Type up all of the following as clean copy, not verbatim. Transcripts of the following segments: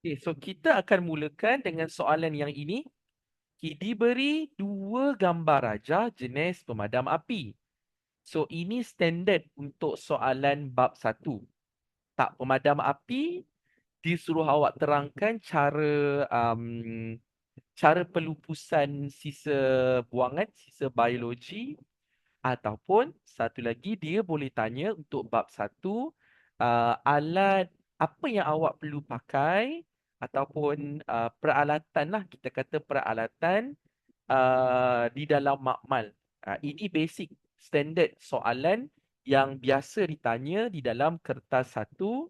Okay, so kita akan mulakan dengan soalan yang ini. Diberi dua gambar raja jenis pemadam api. So, ini standard untuk soalan bab 1. Tak, pemadam api disuruh awak terangkan cara pelupusan sisa buangan, sisa biologi, ataupun satu lagi dia boleh tanya untuk bab 1, alat apa yang awak perlu pakai ataupun peralatan lah, kita kata peralatan di dalam makmal. Ini basic standard soalan yang biasa ditanya di dalam kertas 1,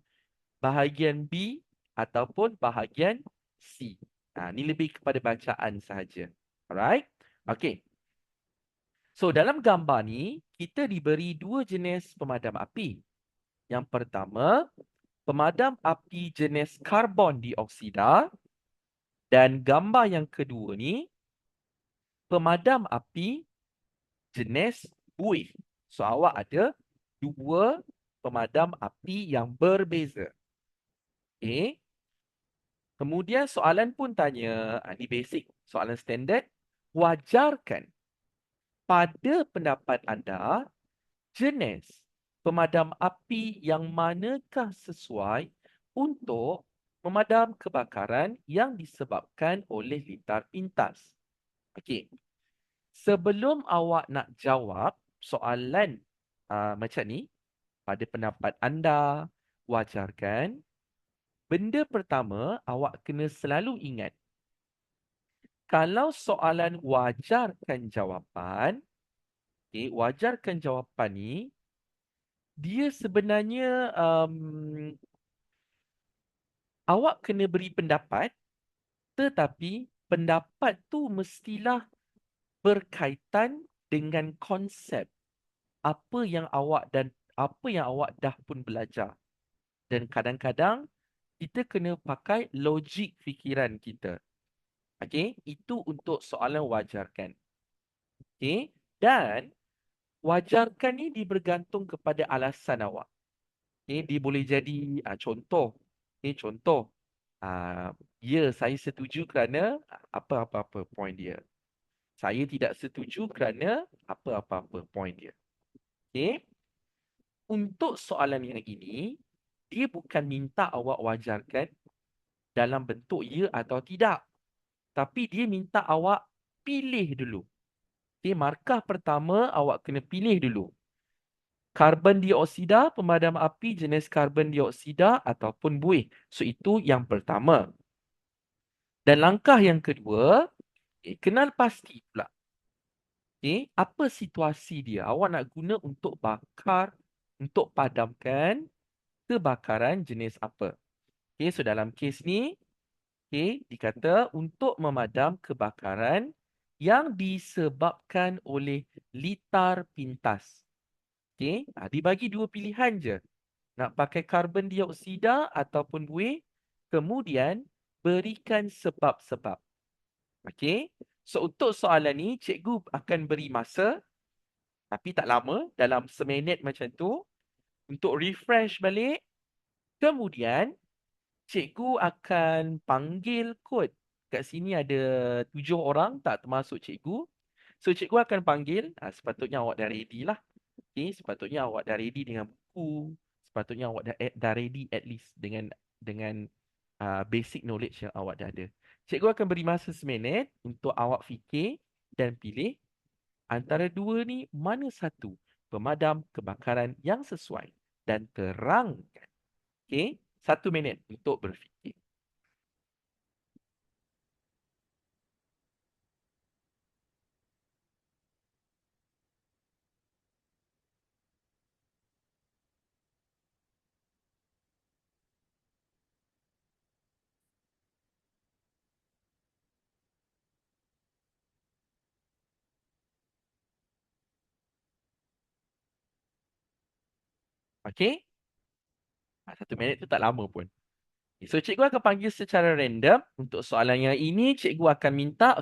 bahagian B ataupun bahagian C. Ini lebih kepada bacaan sahaja. Alright? Okay. So, dalam gambar ni, kita diberi dua jenis pemadam api. Yang pertama, pemadam api jenis karbon dioksida. Dan gambar yang kedua ni, pemadam api jenis buih. So, awak ada dua pemadam api yang berbeza. Okay. Kemudian soalan pun tanya, ini basic, soalan standard. Wajarkan pada pendapat anda, jenis pemadam api yang manakah sesuai untuk memadam kebakaran yang disebabkan oleh litar pintas? Okey. Sebelum awak nak jawab soalan macam ni, pada pendapat anda, wajarkan. Benda pertama, awak kena selalu ingat, kalau soalan wajarkan jawapan, wajarkan jawapan ni, dia sebenarnya awak kena beri pendapat, tetapi pendapat tu mestilah berkaitan dengan konsep apa yang awak dah pun belajar. Dan kadang-kadang kita kena pakai logik fikiran kita. Okey, itu untuk soalan wajarkan. Okey, dan wajarkan ni bergantung kepada alasan awak. Dia boleh jadi contoh. Contoh. Ya, saya setuju kerana apa-apa-apa point dia. Saya tidak setuju kerana apa-apa-apa point dia. Okey. Untuk soalan yang ini, dia bukan minta awak wajarkan dalam bentuk ya atau tidak. Tapi dia minta awak pilih dulu. Okey, markah pertama awak kena pilih dulu. Karbon dioksida, pemadam api jenis karbon dioksida ataupun buih. So, itu yang pertama. Dan langkah yang kedua, kenal pasti pula. Apa situasi dia? Awak nak guna untuk bakar, untuk padamkan kebakaran jenis apa? So dalam kes ni, dikata untuk memadam kebakaran yang disebabkan oleh litar pintas. Dibagi dua pilihan je. Nak pakai karbon dioksida ataupun buih, kemudian berikan sebab-sebab. So untuk soalan ni, cikgu akan beri masa, tapi tak lama, dalam seminit macam tu, untuk refresh balik. Kemudian, cikgu akan panggil kod. Kat sini ada 7 orang, tak termasuk cikgu. So, cikgu akan panggil, sepatutnya awak dah ready lah. Sepatutnya awak dah ready dengan buku. Sepatutnya awak dah ready at least dengan basic knowledge yang awak dah ada. Cikgu akan beri masa seminit untuk awak fikir dan pilih antara dua ni mana satu pemadam kebakaran yang sesuai dan terangkan. 1 minit untuk berfikir. Okey? 1 minit tu tak lama pun. So, cikgu akan panggil secara random. Untuk soalan yang ini, cikgu akan minta,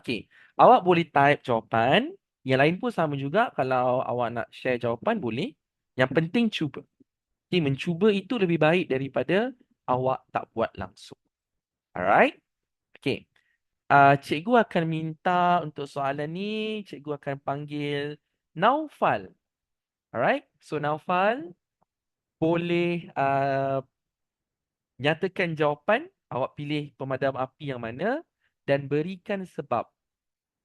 awak boleh type jawapan. Yang lain pun sama juga. Kalau awak nak share jawapan, boleh. Yang penting cuba. Mencuba itu lebih baik daripada awak tak buat langsung. Alright? Okay. Cikgu akan minta untuk soalan ni, cikgu akan panggil Naufal. Alright? So Naufal boleh nyatakan jawapan, awak pilih pemadam api yang mana dan berikan sebab.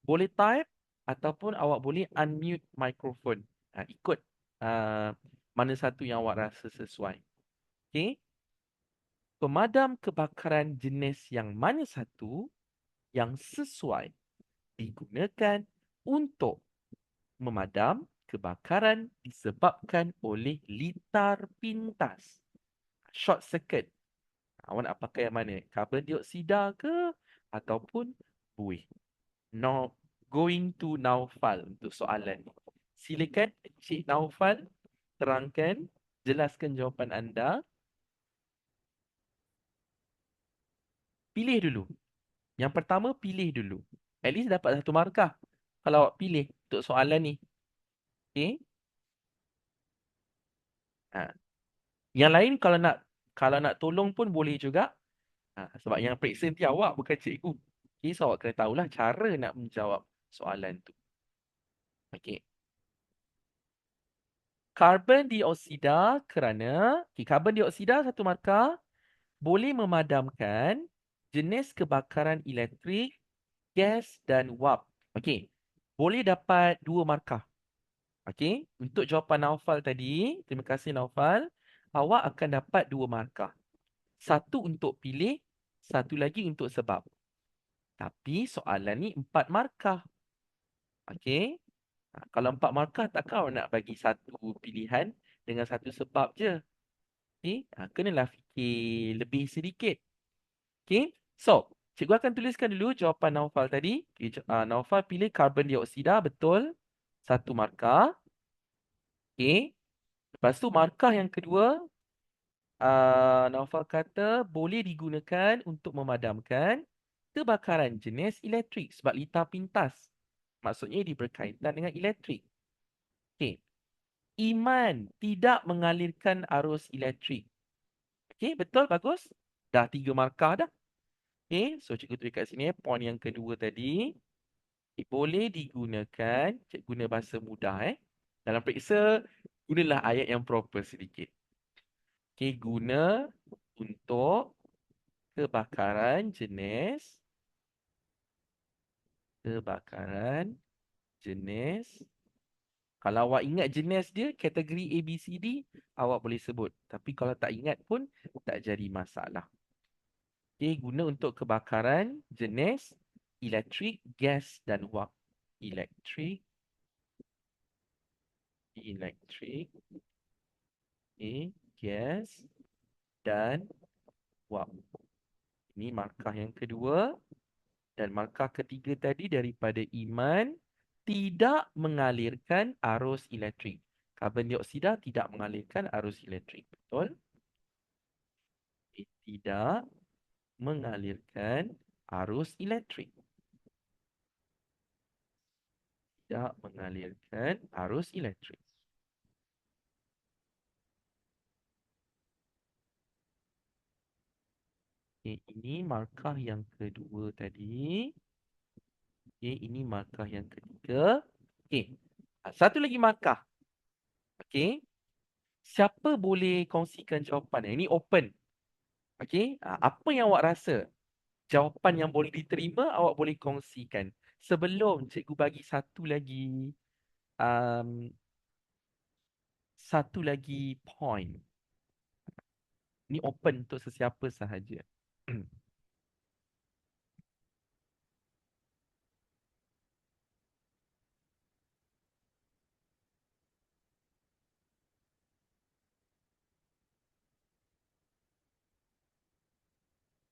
Boleh type ataupun awak boleh unmute microphone. Ikut uh, mana satu yang awak rasa sesuai. Okay? Pemadam kebakaran jenis yang mana satu yang sesuai digunakan untuk memadam kebakaran disebabkan oleh litar pintas. Short circuit. Awak nak pakai yang mana? Karbon dioksida ke? Ataupun buih? No, going to Naufal untuk soalan ni. Silakan Cik Naufal terangkan, jelaskan jawapan anda. Pilih dulu. Yang pertama pilih dulu. At least dapat satu markah kalau awak pilih untuk soalan ni. Okay? Ha. Yang lain kalau nak tolong pun boleh juga. Sebab yang periksa nanti awak bukan cikgu. Okay, so awak kena tahulah cara nak menjawab soalan tu. Okay. Karbon dioksida kerana karbon dioksida satu markah boleh memadamkan jenis kebakaran elektrik, gas dan wap. Okey. Boleh dapat 2 markah. Okey. Untuk jawapan Naufal tadi, terima kasih Naufal, awak akan dapat 2 markah. Satu untuk pilih, satu lagi untuk sebab. Tapi soalan ni 4 markah. Okey. Kalau 4 markah, takkan awak nak bagi satu pilihan dengan satu sebab je. Okey. Kenalah fikir lebih sedikit. Okey. So, cikgu akan tuliskan dulu jawapan Naufal tadi. Naufal pilih karbon dioksida, betul. Satu markah. Okey. Lepas tu markah yang kedua, Naufal kata boleh digunakan untuk memadamkan kebakaran jenis elektrik sebab litar pintas. Maksudnya dia berkaitan dengan elektrik. Okey. Iman tidak mengalirkan arus elektrik. Okey, betul, bagus. Dah 3 markah dah. Okey, so cikgu tulis kat sini point yang kedua tadi. Boleh digunakan, cikgu guna bahasa mudah dalam periksa, gunalah ayat yang proper sedikit. Okey, guna untuk kebakaran jenis kalau awak ingat jenis dia, kategori A, B, C, D, awak boleh sebut. Tapi kalau tak ingat pun, tak jadi masalah. Okey, guna untuk kebakaran jenis elektrik, gas dan wap. Elektrik, gas dan wap. Ini markah yang kedua. Dan markah ketiga tadi daripada Iman, tidak mengalirkan arus elektrik. Karbon dioksida tidak mengalirkan arus elektrik. Betul? Tidak mengalirkan arus elektrik. Tidak mengalirkan arus elektrik. Okay, ini markah yang kedua tadi. Okay, ini markah yang ketiga. Okay, satu lagi markah. Okay, siapa boleh kongsikan jawapan? Ini open. Okay, apa yang awak rasa? Jawapan yang boleh diterima, awak boleh kongsikan. Sebelum cikgu bagi um, satu lagi point. Ini open untuk sesiapa sahaja.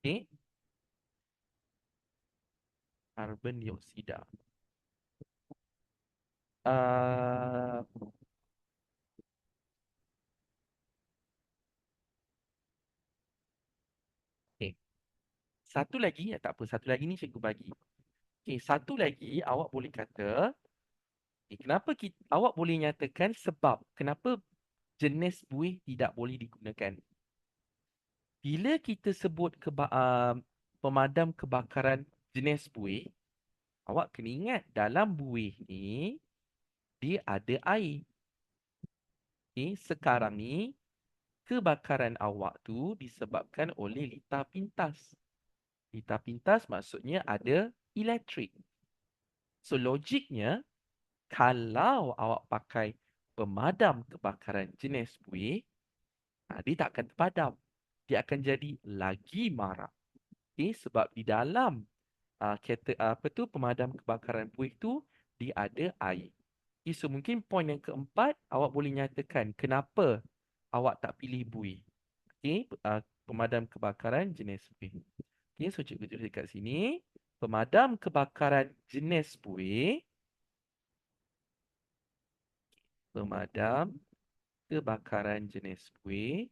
Okay. Karbon dioksida. Okay. Satu lagi, tak apa. Satu lagi ni cikgu bagi. Okay. Satu lagi, awak boleh kata, kenapa awak boleh nyatakan sebab kenapa jenis buih tidak boleh digunakan. Bila kita sebut pemadam kebakaran jenis buih, awak kena ingat dalam buih ni dia ada air. Okay, sekarang ni kebakaran awak tu disebabkan oleh litar pintas. Litar pintas maksudnya ada elektrik. So logiknya, kalau awak pakai pemadam kebakaran jenis buih, dia tak akan terpadam. Dia akan jadi lagi marak. Okay, sebab di dalam pemadam kebakaran buih tu dia ada air. Okay, so mungkin poin yang keempat awak boleh nyatakan kenapa awak tak pilih buih. Okay, pemadam kebakaran jenis buih. Okay, so cikgu tulis dekat sini. Pemadam kebakaran jenis buih. Pemadam kebakaran jenis buih.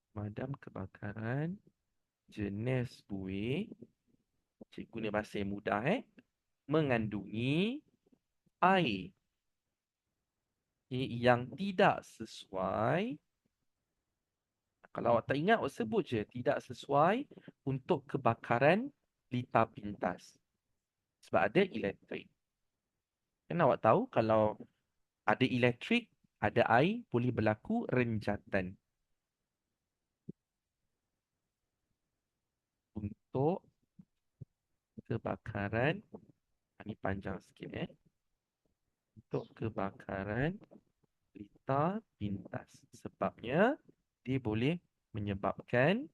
Pemadam kebakaran jenis buih. Cikgu guna bahasa yang mudah mengandungi air yang tidak sesuai. Kalau awak tak ingat, awak sebut je tidak sesuai untuk kebakaran litar pintas. Sebab ada elektrik. Kan awak tahu kalau ada elektrik, ada air, boleh berlaku renjatan. Untuk kebakaran, ini panjang sikit untuk kebakaran litar pintas. Sebabnya dia boleh menyebabkan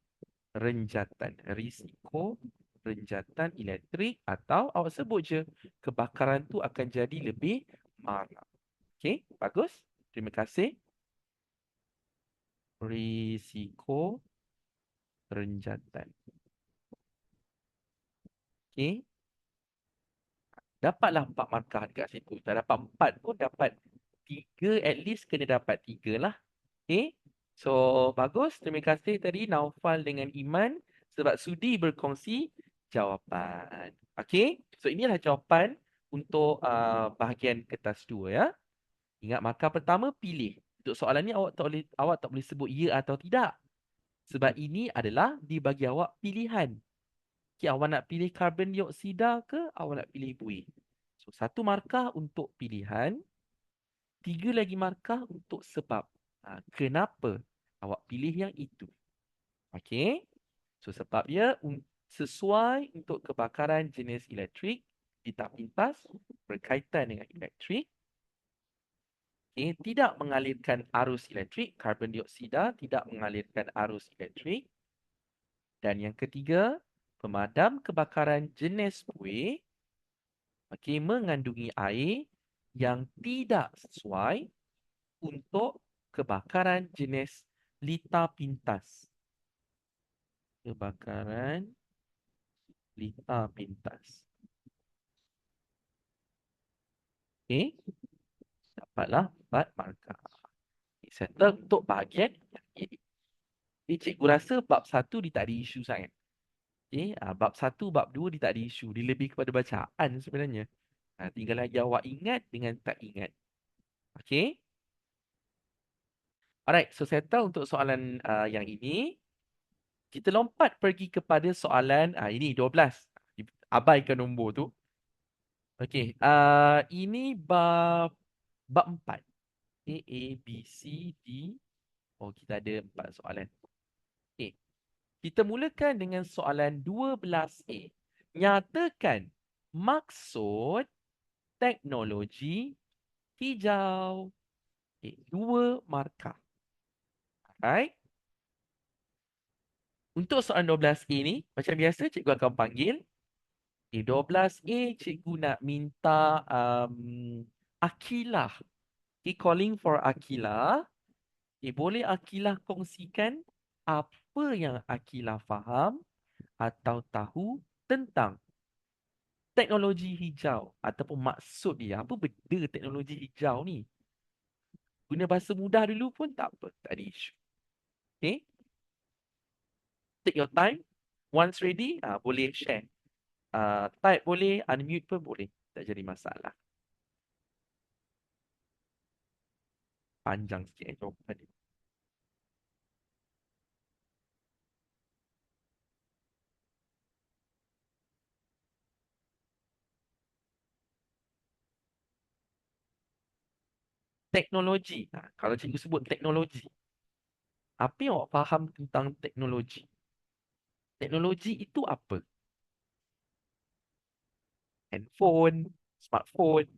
renjatan, risiko renjatan elektrik, atau awak sebut je kebakaran tu akan jadi lebih marak. Okey, bagus. Terima kasih. Risiko renjatan. Okey. Dapatlah 4 markah dekat situ. Tak dapat 4 pun dapat 3, at least kena dapat 3 lah. Okay. So, bagus. Terima kasih tadi Naufal dengan Iman sebab sudi berkongsi jawapan. Okay. So, inilah jawapan untuk bahagian kertas 2 ya. Ingat markah pertama, pilih. Untuk soalan ni awak tak boleh sebut ya atau tidak. Sebab ini adalah dibagi awak pilihan. Okay, awak nak pilih karbon dioksida ke awak nak pilih buih? So, 1 markah untuk pilihan. 3 lagi markah untuk sebab. Kenapa awak pilih yang itu? Okey. So sebab dia sesuai untuk kebakaran jenis elektrik, litar pintas, berkaitan dengan elektrik. Okay. Tidak mengalirkan arus elektrik, karbon dioksida tidak mengalirkan arus elektrik. Dan yang ketiga, pemadam kebakaran jenis buih, mengandungi air yang tidak sesuai untuk kebakaran jenis litar pintas. Kebakaran litar pintas. Okey. Dapatlah 4 markah. Settle untuk bahagian yang ini. Cikgu rasa bab 1 dia tak ada isu sangat. Okey, bab 1, bab 2 dia tak ada isu. Dia lebih kepada bacaan sebenarnya. Tinggal lagi awak ingat dengan tak ingat. Okey. Alright, so settle untuk soalan yang ini. Kita lompat pergi kepada soalan ini 12. Abaikan nombor tu. Okey, ini bab 4. A, B, C, D. Oh, kita ada 4 soalan. Okey. Kita mulakan dengan soalan 12A. Nyatakan maksud teknologi hijau. Okey, 2 markah. Alright. Untuk soalan 12A ni, macam biasa cikgu akan panggil. Okay, 12A cikgu nak minta Akilah. Okay, calling for Akilah. Okay, boleh Akilah kongsikan apa yang Akilah faham atau tahu tentang teknologi hijau ataupun maksud dia. Apa benda teknologi hijau ni? Guna bahasa mudah dulu pun tak apa. Tak ada isu. Okay. Take your time. Once ready, boleh share. Type boleh, unmute pun boleh. Tak jadi masalah. Panjang sikit jawapan dia. Teknologi. Kalau cikgu sebut teknologi, apa yang awak faham tentang teknologi? Teknologi itu apa? Handphone, smartphone,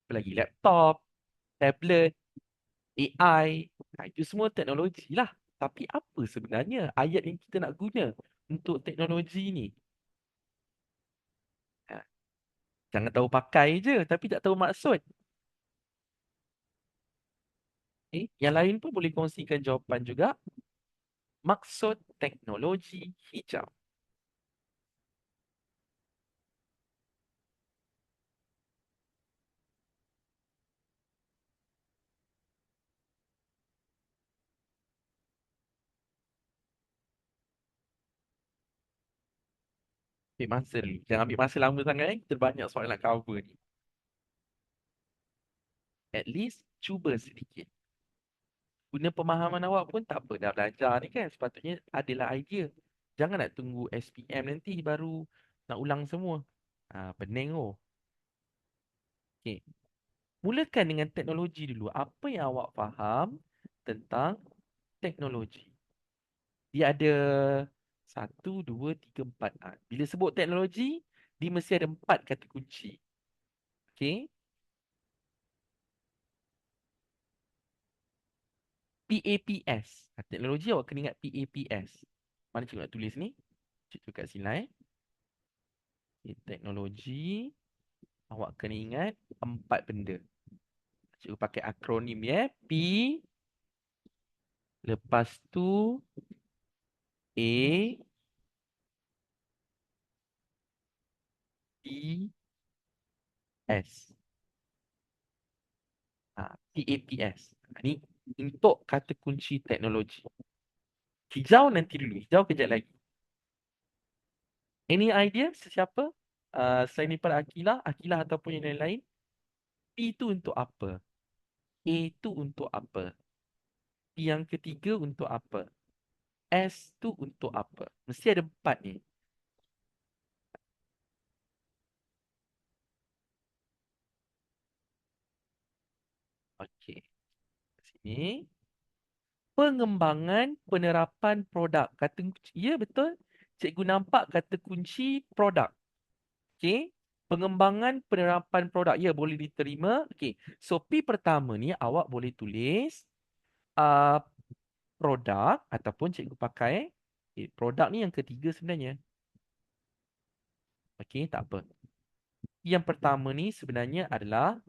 apa lagi laptop, tablet, AI. Itu semua teknologi lah. Tapi apa sebenarnya ayat yang kita nak guna untuk teknologi ni? Ha, Jangan tahu pakai je tapi tak tahu maksud. Yang lain pun boleh kongsikan jawapan juga. Maksud teknologi hijau. Ambil masa dulu. Jangan ambil masa lama sangat. Kita banyak soalan nak cover ni. At least cuba sedikit. Guna pemahaman awak pun tak apa. Dah belajar ni kan. Sepatutnya adalah idea. Jangan nak tunggu SPM nanti baru nak ulang semua. Pening oh. Okay. Mulakan dengan teknologi dulu. Apa yang awak faham tentang teknologi? Dia ada satu, dua, tiga, empat. Bila sebut teknologi, dia mesti ada empat kata kunci. Okay. PAPS. Teknologi awak kena ingat PAPS. Mana cikgu nak tulis ni? Cikgu kat sini lah. Okay, teknologi. Awak kena ingat empat benda. Cikgu pakai akronim ya. P. Lepas tu A. P. S. PAPS. Ni untuk kata kunci teknologi. Hijau nanti dulu. Hijau kejap lagi. Any idea sesiapa? Selain daripada Akilah, Akilah ataupun yang lain-lain. P itu untuk apa? A itu untuk apa? P yang ketiga untuk apa? S tu untuk apa? Mesti ada empat ni. Okey. Sini. Pengembangan penerapan produk. Kata kunci. Ya, betul. Cikgu nampak kata kunci produk. Okey. Pengembangan penerapan produk. Ya, boleh diterima. Okey. So, P pertama ni awak boleh tulis uh, produk ataupun cikgu pakai produk ni yang ketiga sebenarnya. Okey, tak apa. Yang pertama ni sebenarnya adalah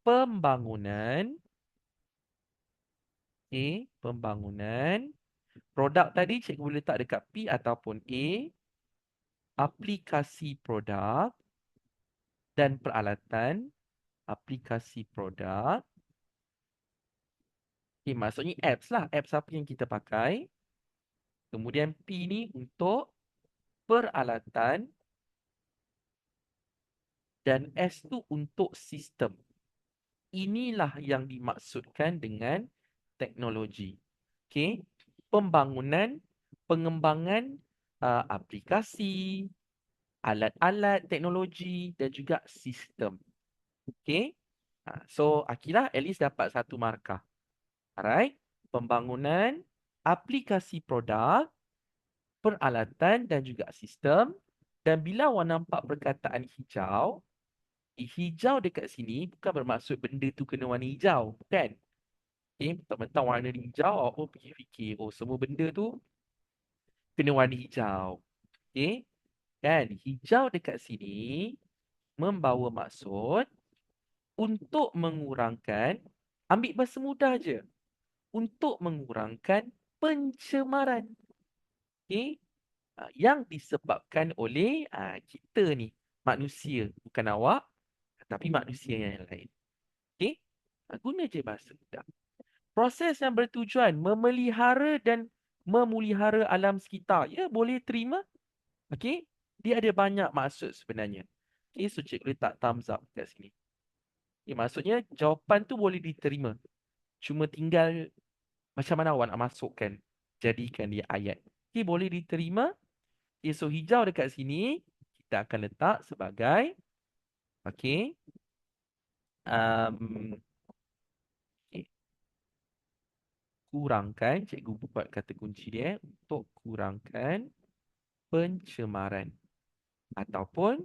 pembangunan. Okey, pembangunan. Produk tadi cikgu boleh letak dekat P ataupun A. Aplikasi produk dan peralatan. Aplikasi produk. Okey, maksudnya apps lah. Apps apa yang kita pakai. Kemudian P ni untuk peralatan. Dan S tu untuk sistem. Inilah yang dimaksudkan dengan teknologi. Okey, pembangunan, pengembangan aplikasi, alat-alat teknologi dan juga sistem. Okey. So Akilah at least dapat satu markah. Alright. Pembangunan, aplikasi produk, peralatan dan juga sistem. Dan bila awak nampak perkataan hijau, hijau dekat sini bukan bermaksud benda tu kena warna hijau. Kan? Okay, mentang-mentang warna hijau, awak pun pergi fikir, oh semua benda tu kena warna hijau. Okay, kan? Hijau dekat sini membawa maksud untuk mengurangkan, ambil bahasa mudah je, untuk mengurangkan pencemaran. Okay, yang disebabkan oleh kita ni, manusia. Bukan awak, tapi manusia yang lain. Okay, guna je bahasa mudah. Proses yang bertujuan memelihara dan memulihara alam sekitar. Ya, boleh terima. Okey. Dia ada banyak maksud sebenarnya. Okey, so cikgu letak thumbs up kat sini. Okay, maksudnya jawapan tu boleh diterima. Cuma tinggal macam mana awak nak masukkan. Jadikan dia ayat. Okey, boleh diterima. Okay, so hijau dekat sini kita akan letak sebagai okey. Um, kurangkan, cikgu buat kata kunci dia, untuk kurangkan pencemaran. Ataupun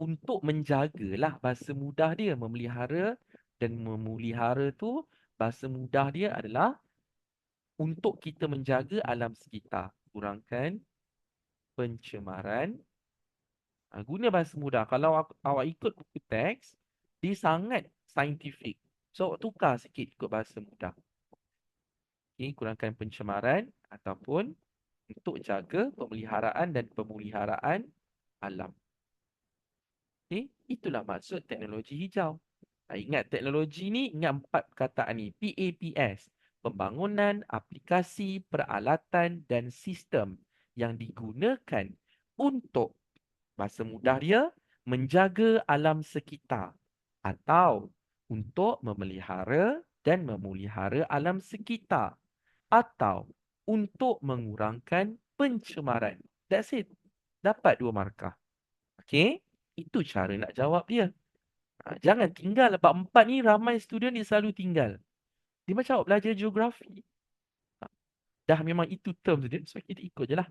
untuk menjagalah bahasa mudah dia, memelihara dan memelihara tu bahasa mudah dia adalah untuk kita menjaga alam sekitar. Kurangkan pencemaran. Guna bahasa mudah. Kalau awak ikut buku teks, dia sangat saintifik. So, awak tukar sikit ikut bahasa mudah. Okay, kurangkan pencemaran ataupun untuk jaga pemeliharaan dan pemuliharaan alam. Okay, itulah maksud teknologi hijau. Ingat teknologi ni, ingat 4 perkataan ni. PAPS. Pembangunan, aplikasi, peralatan dan sistem yang digunakan untuk, bahasa mudah dia, menjaga alam sekitar atau untuk memelihara dan memelihara alam sekitar atau untuk mengurangkan pencemaran. That's it. Dapat 2 markah. Okay? Itu cara nak jawab dia. Jangan tinggal. Bab 4 ni ramai student dia selalu tinggal. Dia macam awak belajar geografi. Dah memang itu term dia. So kita ikut je lah.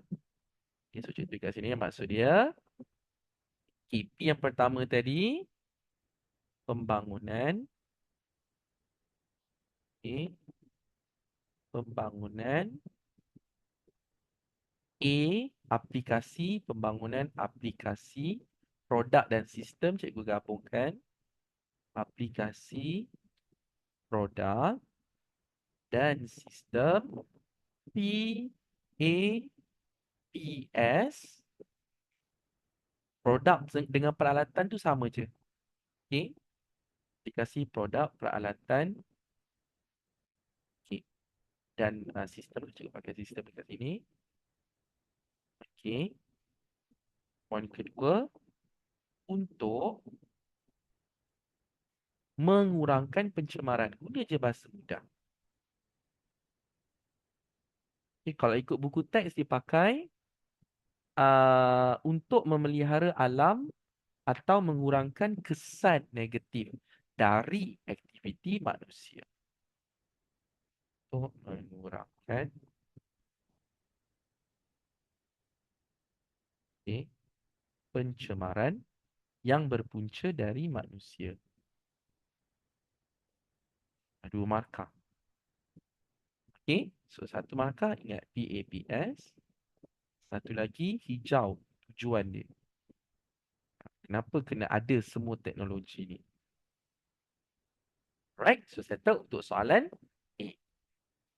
Okay, so contoh kat sini maksud dia. Okay, P yang pertama tadi. Pembangunan. Okay. Pembangunan. A. Aplikasi. Pembangunan aplikasi. Produk dan sistem. Cikgu gabungkan. Aplikasi. Produk. Dan sistem. P. A. P. S. Produk dengan peralatan tu sama je. Okay. Aplikasi, produk, peralatan. Okay. Dan sistem. Cikgu pakai sistem dekat sini. Okay. Poin kedua. Untuk mengurangkan pencemaran. Guna je bahasa mudah. Okay. Kalau ikut buku teks dipakai untuk memelihara alam atau mengurangkan kesan negatif dari aktiviti manusia. Untuk mengurangkan pencemaran yang berpunca dari manusia. 2 markah. Okay, so 1 markah ingat PAPS. Satu lagi hijau tujuan dia. Kenapa kena ada semua teknologi ni? Alright, so settle untuk soalan A.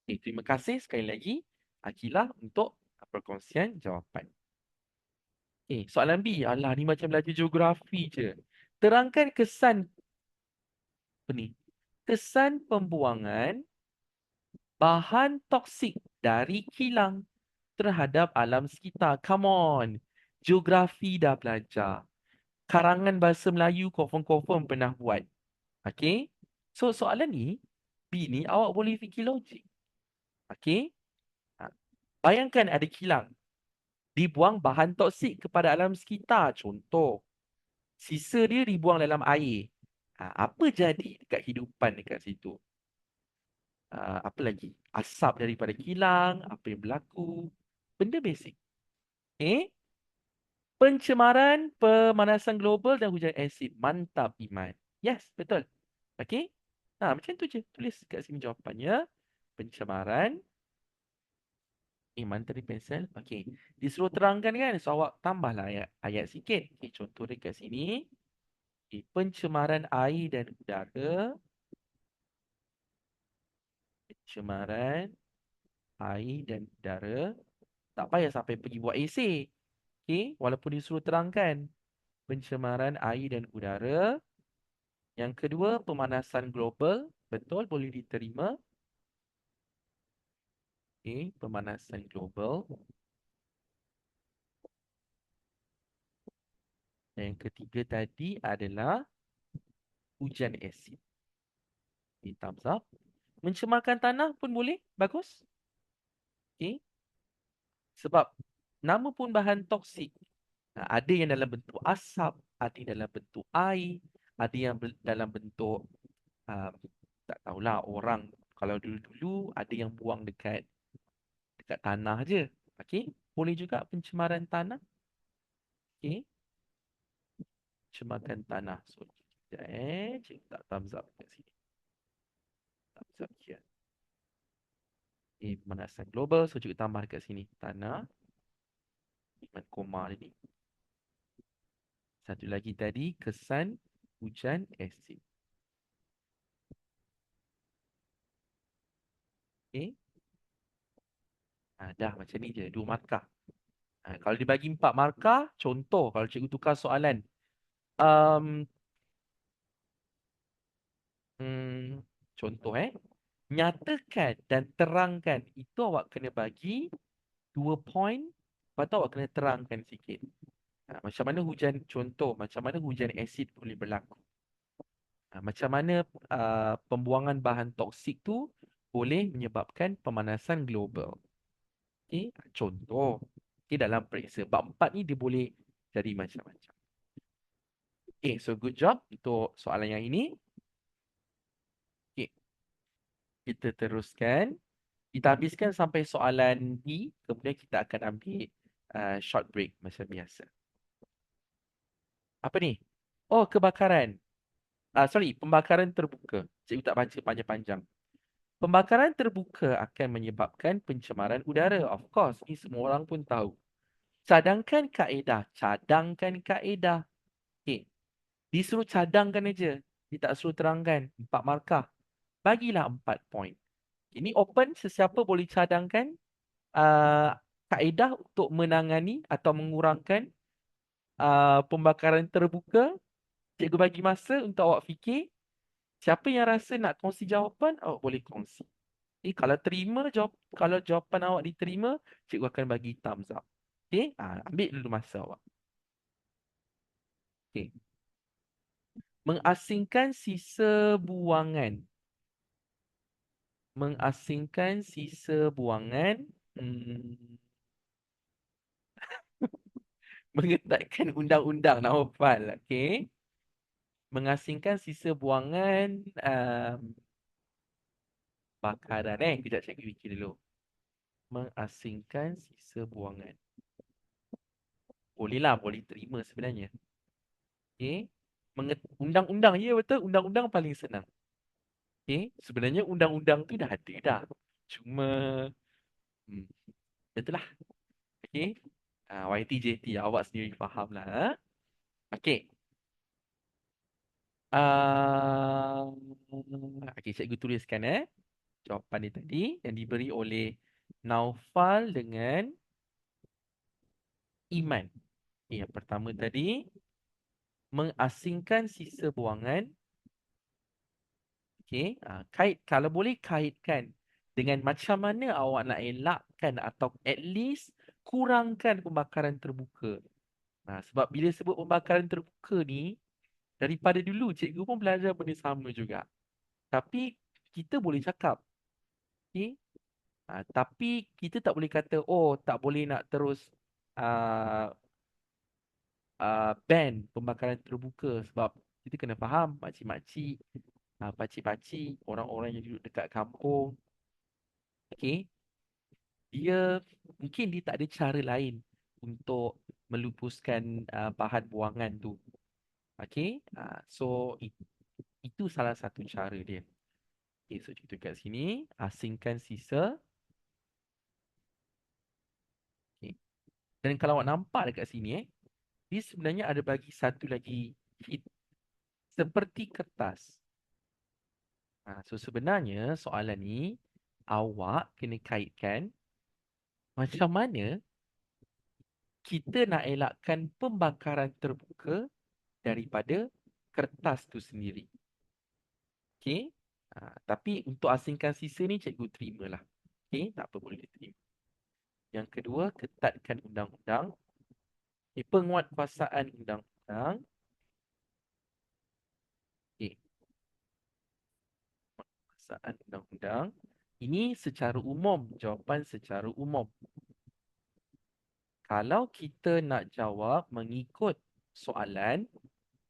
Okay, terima kasih sekali lagi Akilah untuk perkongsian jawapan. Okay, soalan B. Alah, ni macam belajar geografi je. Terangkan kesan apa ni? Kesan pembuangan bahan toksik dari kilang terhadap alam sekitar. Come on. Geografi dah belajar. Karangan bahasa Melayu confirm pernah buat. Okay. So soalan ni, B ni awak boleh fikir logik. Okay. Bayangkan ada kilang. Dibuang bahan toksik kepada alam sekitar. Contoh. Sisa dia dibuang dalam air. Apa jadi dekat hidupan dekat situ? Apa lagi? Asap daripada kilang. Apa yang berlaku? Benda basic. Okay. Pencemaran, pemanasan global dan hujan asid. Mantap, Iman. Yes, betul. Okay. Macam tu je. Tulis kat sini jawapannya. Pencemaran. Iman tadi pensel. Okay. Disuruh terangkan kan. So, awak tambahlah ayat sikit. Okay, contoh dekat sini. Okay. Pencemaran air dan udara. Pencemaran air dan udara. Tak payah sampai pergi buat esei. Okay. Walaupun disuruh terangkan. Pencemaran air dan udara. Yang kedua, pemanasan global. Betul, boleh diterima. Okay, pemanasan global. Dan yang ketiga tadi adalah hujan asid. Okay, thumbs up. Mencemarkan tanah pun boleh. Bagus. Okay. Sebab nama pun bahan toksik. Ada yang dalam bentuk asap, ada yang dalam bentuk air, ada yang dalam bentuk tak tahulah orang Kalau dulu-dulu ada yang buang dekat tanah je. Okey. Boleh juga pencemaran tanah. Okey. Cemarkan tanah. So, sekejap Cik tak thumbs up kat sini. Thumbs up here. Pemanasan global. So, cikgu tambah dekat sini. Tanah. Iman koma ni. Satu lagi tadi, kesan hujan asid. Okey. Dah macam ni je. 2 markah. Kalau dibagi 4 markah, contoh kalau cikgu tukar soalan. Um, contoh nyatakan dan terangkan. Itu awak kena bagi 2 point. Lepas tu awak kena terangkan sikit. Macam mana hujan, contoh, macam mana hujan asid boleh berlaku. Macam mana pembuangan bahan toksik tu boleh menyebabkan pemanasan global. Okay? Contoh. Okay, dalam periksa. Bab 4 ni dia boleh jadi macam-macam. Okay, so good job untuk soalan yang ini. Okay, kita teruskan. Kita habiskan sampai soalan B. Kemudian kita akan ambil short break macam biasa. Apa ni? Oh, kebakaran. Sorry, pembakaran terbuka. Cikgu tak baca panjang-panjang. Pembakaran terbuka akan menyebabkan pencemaran udara. Of course, ini semua orang pun tahu. Cadangkan kaedah. Cadangkan kaedah. Okay. Disuruh cadangkan aja. Dia tak suruh terangkan. 4 markah. Bagilah 4 point. Ini open, sesiapa boleh cadangkan kaedah untuk menangani atau mengurangkan pembakaran terbuka. Cikgu bagi masa untuk awak fikir. Siapa yang rasa nak kongsi jawapan, awak boleh kongsi. Kalau terima kalau jawapan awak diterima, cikgu akan bagi thumbs up. Okay, ambil dulu masa awak. Okay. Mengasingkan sisa buangan. Mengasingkan sisa buangan. Mengetatkan undang-undang nak hafal. Okay. Mengasingkan sisa buangan bakaran. Kejap cikgu fikir dulu. Mengasingkan sisa buangan. Bolehlah, boleh terima sebenarnya. Okay. Undang-undang, ya betul. Undang-undang paling senang. Okay. Sebenarnya undang-undang tu dah ada dah. Cuma, itulah. Okay. YTJT, awak sendiri faham lah. Okay. Okay, cikgu tuliskan jawapan ni tadi yang diberi oleh Naufal dengan Iman. Okay, yang pertama tadi, mengasingkan sisa buangan. Okay, kalau boleh kaitkan dengan macam mana awak nak elakkan atau at least kurangkan pembakaran terbuka. Sebab bila sebut pembakaran terbuka ni, daripada dulu cikgu pun belajar benda sama juga. Tapi kita boleh cakap. Okay? Tapi kita tak boleh kata, oh tak boleh nak terus uh, ban pembakaran terbuka. Sebab kita kena faham makcik-makcik, pakcik-pakcik, orang-orang yang duduk dekat kampung. Okay? Mungkin dia tak ada cara lain untuk melupuskan bahan buangan tu. Okay? So itu salah satu cara dia. Okay, so contoh kat sini, asingkan sisa. Okay. Dan kalau awak nampak dekat sini, dia sebenarnya ada bagi satu lagi hit. Seperti kertas. So sebenarnya soalan ni, awak kena kaitkan macam mana kita nak elakkan pembakaran terbuka daripada kertas tu sendiri. Okay. Tapi untuk asingkan sisa ni cikgu terimalah. Okay. Tak apa, boleh diterima. Yang kedua, ketatkan undang-undang. Penguatkuasaan undang-undang. Okay. Penguatkuasaan undang-undang. Ini secara umum. Jawapan secara umum. Kalau kita nak jawab mengikut soalan,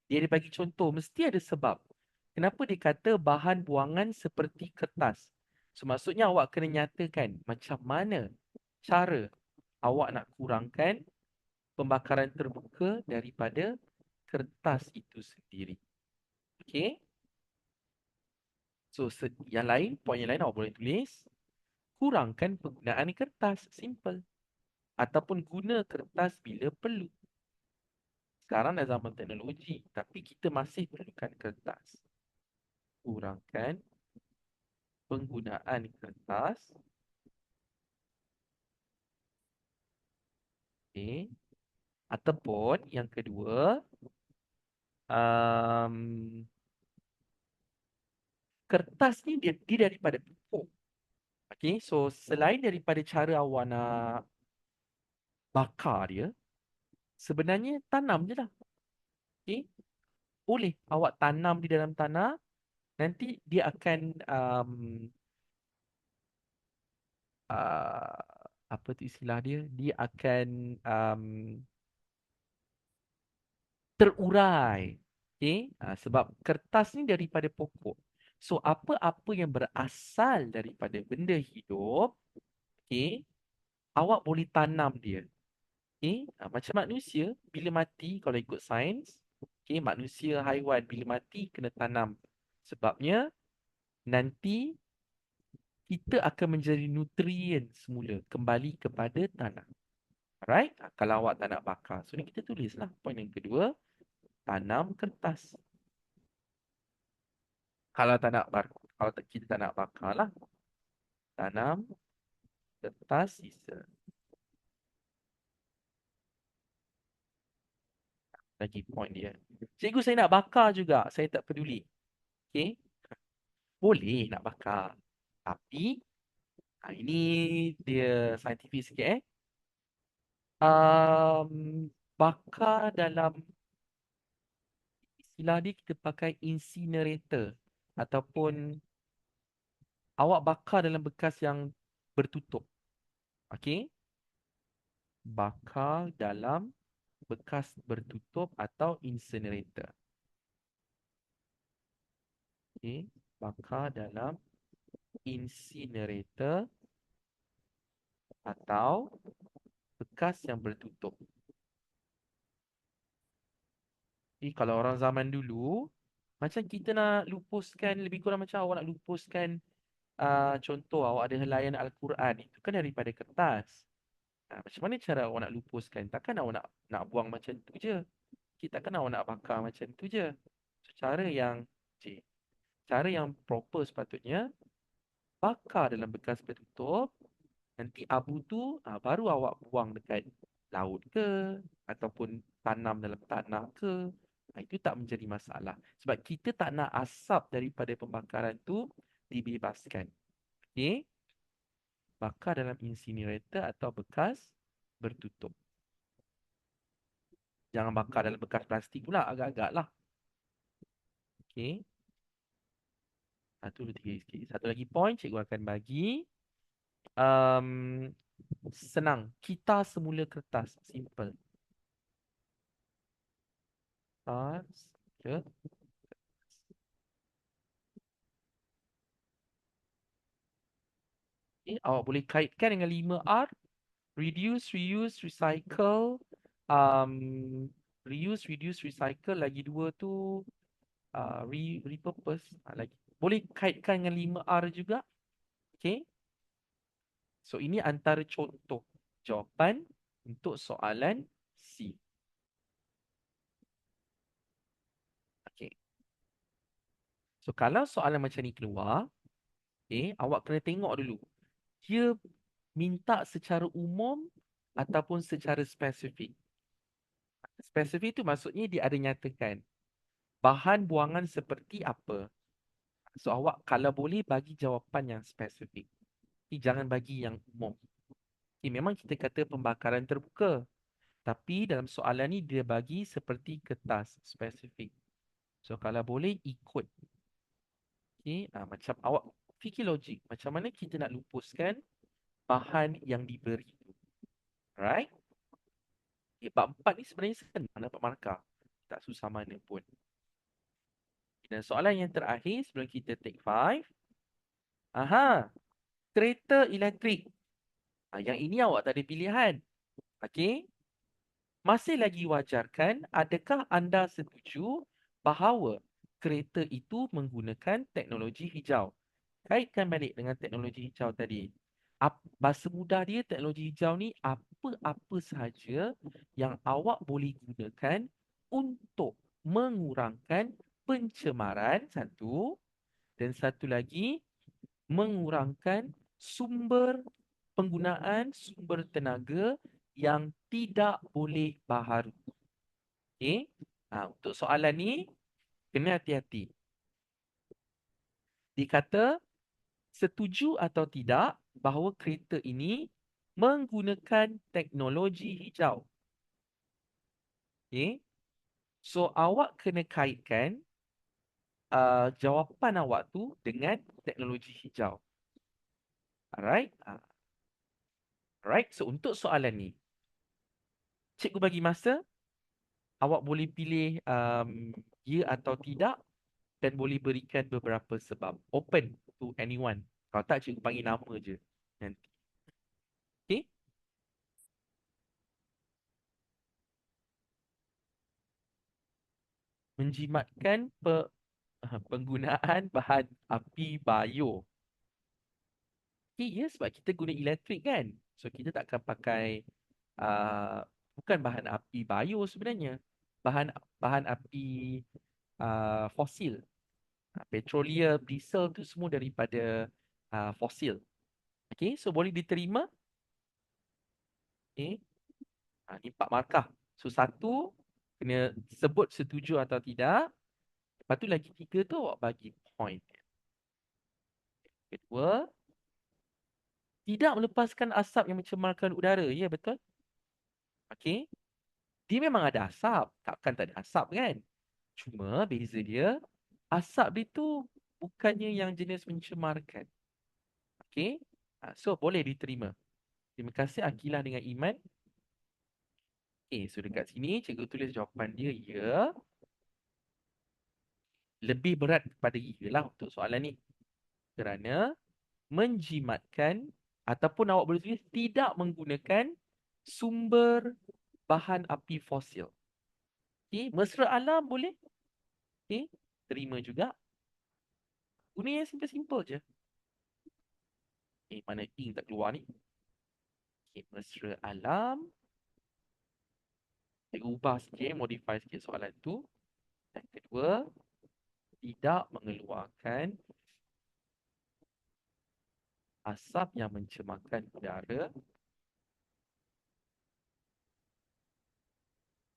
dia ada bagi contoh. Mesti ada sebab. Kenapa dia kata bahan buangan seperti kertas? So maksudnya awak kena nyatakan macam mana cara awak nak kurangkan pembakaran terbuka daripada kertas itu sendiri. Okay. So yang lain, poin yang lain awak boleh tulis, kurangkan penggunaan kertas. Simple. Ataupun guna kertas bila perlu. Sekarang dah zaman teknologi, tapi kita masih perlukan kertas. Kurangkan penggunaan kertas. Okay. Ataupun yang kedua, kertas ni dia daripada pupuk. Okay, so selain daripada cara awak nak bakar dia, sebenarnya tanam je lah. Okay, boleh awak tanam di dalam tanah, nanti dia akan uh, apa tu istilah dia? Dia akan terurai. Okay, sebab kertas ni daripada pokok. So apa-apa yang berasal daripada benda hidup, okay, awak boleh tanam dia. Okay, macam manusia bila mati kalau ikut sains, okay, manusia, haiwan bila mati kena tanam. Sebabnya nanti kita akan menjadi nutrien semula kembali kepada tanah. Alright? Kalau awak tak nak bakar. So ni kita tulislah poin yang kedua, tanam kertas. Kalau tak nak kalau kita tak nak bakar lah, tanam kertas sisa. Lagi poin dia. Cikgu, saya nak bakar juga. Saya tak peduli. Okay? Boleh nak bakar. Tapi ini dia saintifik sikit bakar dalam istilah dia kita pakai incinerator ataupun awak bakar dalam bekas yang bertutup. Okey? Bakar dalam bekas bertutup atau incinerator. Okey, bakar dalam incinerator atau bekas yang bertutup. Jadi kalau orang zaman dulu, macam kita nak lupuskan, lebih kurang macam awak nak lupuskan, contoh awak ada helaian Al-Quran, itu kan daripada kertas. Macam mana cara awak nak lupuskan? Takkan awak nak buang macam tu je. Kita takkan awak nak bakar macam tu je. So, cik, cara yang proper sepatutnya, bakar dalam bekas bertutup, nanti abu tu baru awak buang dekat laut ke ataupun tanam dalam tanah ke. Itu tak menjadi masalah. Sebab kita tak nak asap daripada pembakaran tu dibebaskan. Okay? Bakar dalam incinerator atau bekas bertutup. Jangan bakar dalam bekas plastik pula, agak-agak lah. Okay? Satu, dua, tiga sikit. Satu lagi point cikgu akan bagi. Um, senang. Kita semula kertas. Simple. Kertas. Awak boleh kaitkan dengan 5R. Reduce, reuse, recycle. Um, reuse, reduce, recycle. Lagi dua tu repurpose. Lagi. Boleh kaitkan dengan 5R juga. Okay. So ini antara contoh jawapan untuk soalan C. Okay. So kalau soalan macam ni keluar, awak kena tengok dulu. Dia minta secara umum ataupun secara spesifik. Spesifik tu maksudnya dia ada nyatakan bahan buangan seperti apa. So awak kalau boleh bagi jawapan yang spesifik. Jangan bagi yang umum. Memang kita kata pembakaran terbuka. Tapi dalam soalan ni dia bagi seperti kertas spesifik. So kalau boleh ikut. Macam awak fikir logik. Macam mana kita nak lupuskan bahan yang diberi. Alright? Bab 4 ni sebenarnya senang dapat markah. Tak susah mana pun. Dan soalan yang terakhir sebelum kita take 5. Aha. kereta elektrik. Yang ini awak tak ada pilihan. Okey. Masih lagi wajar kan? Adakah anda setuju bahawa kereta itu menggunakan teknologi hijau? Kaitkan balik dengan teknologi hijau tadi. Bahasa mudah dia teknologi hijau ni apa-apa sahaja yang awak boleh gunakan untuk mengurangkan pencemaran satu, dan satu lagi mengurangkan penggunaan sumber tenaga yang tidak boleh baharu. Okey. Untuk soalan ni kena hati-hati. Dikata setuju atau tidak bahawa kereta ini menggunakan teknologi hijau. Okey. So awak kena kaitkan jawapan awak tu dengan teknologi hijau. Alright? Alright. So untuk soalan ni, cikgu bagi masa, awak boleh pilih ya atau tidak, dan boleh berikan beberapa sebab. Open to anyone. Kalau tak, cikgu panggil nama je nanti. Okay? Menjimatkan penggunaan bahan api bio. Okay, ya, sebab kita guna elektrik kan. So kita tak akan pakai bukan bahan api bio sebenarnya. Bahan bahan api fosil. Petroleum, diesel tu semua daripada fosil. Okay, so boleh diterima. Okay. Ni 4 markah. So satu, kena sebut setuju atau tidak. Lepas tu lagi 3 tu awak bagi point. Kedua, tidak melepaskan asap yang mencemarkan udara. Ya, betul? Okey. Dia memang ada asap. Takkan tak ada asap kan? Cuma beza dia, asap dia tu bukannya yang jenis mencemarkan. Okey. So boleh diterima. Terima kasih Akilah dengan Iman. Okay, so dekat sini cikgu tulis jawapan dia ya. Lebih berat kepada ya lah untuk soalan ni. Kerana menjimatkan ataupun awak boleh tulis tidak menggunakan sumber bahan api fosil. Okay, mesra alam boleh? Okay, terima juga. Guna yang simple-simple je. Okay, mana ink tak keluar ni? Okay, mesra alam. Saya ubah sikit, modify sikit soalan tu. Yang kedua, tidak mengeluarkan asap yang mencemarkan udara.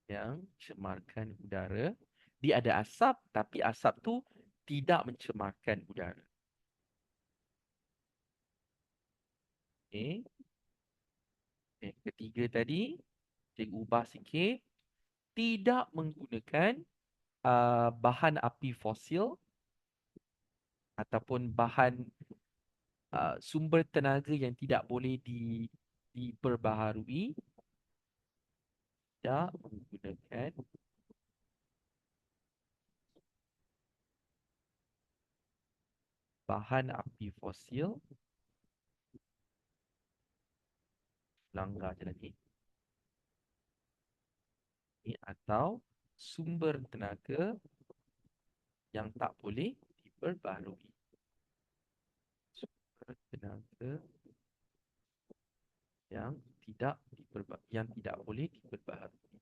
Yang cemarkan udara. Dia ada asap, tapi asap tu tidak mencemarkan udara. Okay. Yang ketiga tadi, cikgu ubah sikit. Tidak menggunakan bahan api fosil ataupun bahan sumber tenaga yang tidak boleh diperbaharui. Tidak menggunakan bahan api fosil. Langgar je lagi. Atau sumber tenaga yang tak boleh diperbaharui. Sumber tenaga yang tidak boleh diperbaharui.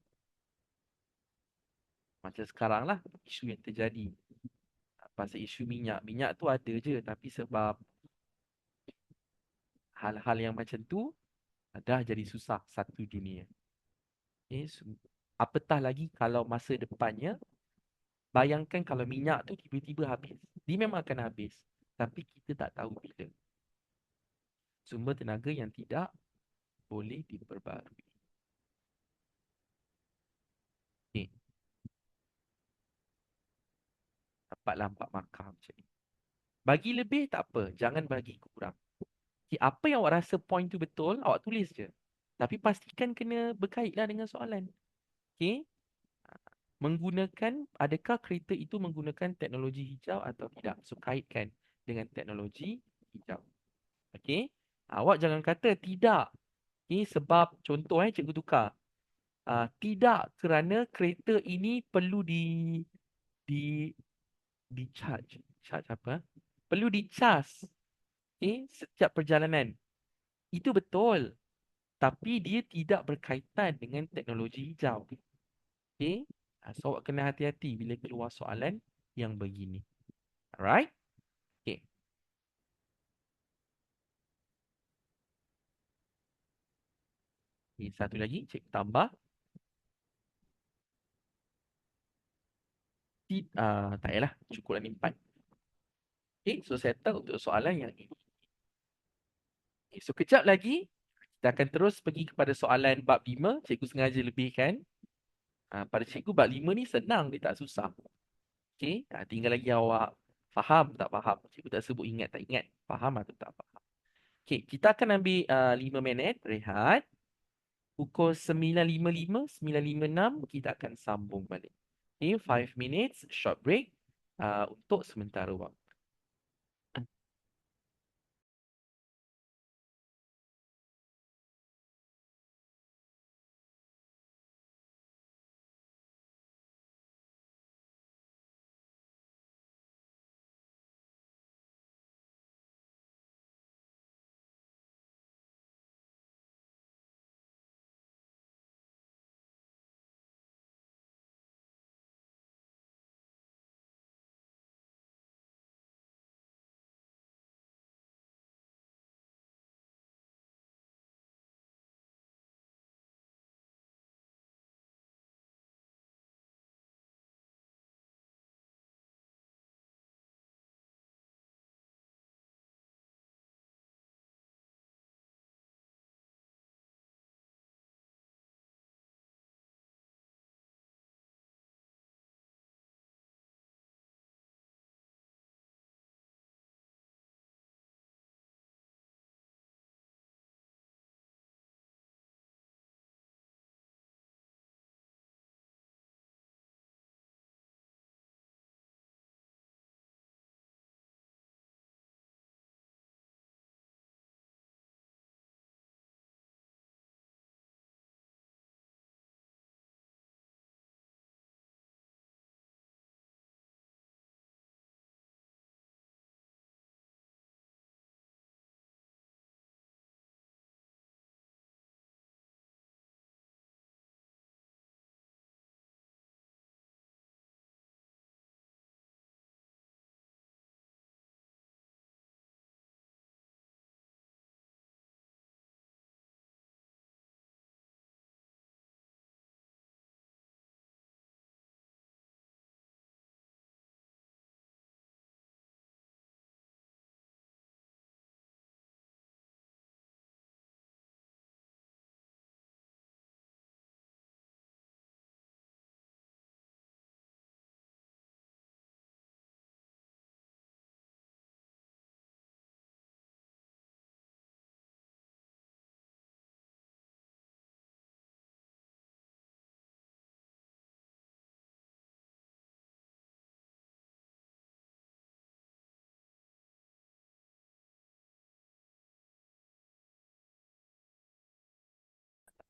Macam sekarang lah isu yang terjadi pasal isu minyak. Minyak tu ada je, tapi sebab hal-hal yang macam tu dah jadi susah satu dunia. Okay, so, apatah lagi kalau masa depannya, bayangkan kalau minyak tu tiba-tiba habis. Dia memang akan habis, tapi kita tak tahu bila. Sumber tenaga yang tidak boleh diperbaharui. Okay. Dapatlah 4 markah macam ni. Bagi lebih tak apa, jangan bagi kurang. Okay, apa yang awak rasa point tu betul, awak tulis je. Tapi pastikan kena berkaitlah dengan soalan. Okay. Adakah kereta itu menggunakan teknologi hijau atau tidak? So, kaitkan dengan teknologi hijau. Okey. Awak jangan kata tidak. Okey, sebab contoh cikgu tukar. Tidak kerana kereta ini perlu di di charge. Charge apa? Perlu di charge. Okey, setiap perjalanan. Itu betul. Tapi dia tidak berkaitan dengan teknologi hijau. Okey. So awak kena hati-hati bila keluar soalan yang begini. Alright? Okey. Okay, satu lagi, cikgu tambah. Tak payahlah, cukuplah ni 4. Okay, so settle untuk soalan yang ini. Okay, so kejap lagi, kita akan terus pergi kepada soalan bab 5. Cikgu sengaja lebihkan. Pada cikgu bab 5 ni senang, dia tak susah. Okay, tinggal lagi awak faham tak faham. Cikgu tak sebut ingat tak ingat. Faham atau tak faham. Okay, kita akan ambil 5 minit rehat. Pukul 9.55, 9.56 kita akan sambung balik. Okay, 5 minutes short break untuk sementara waktu.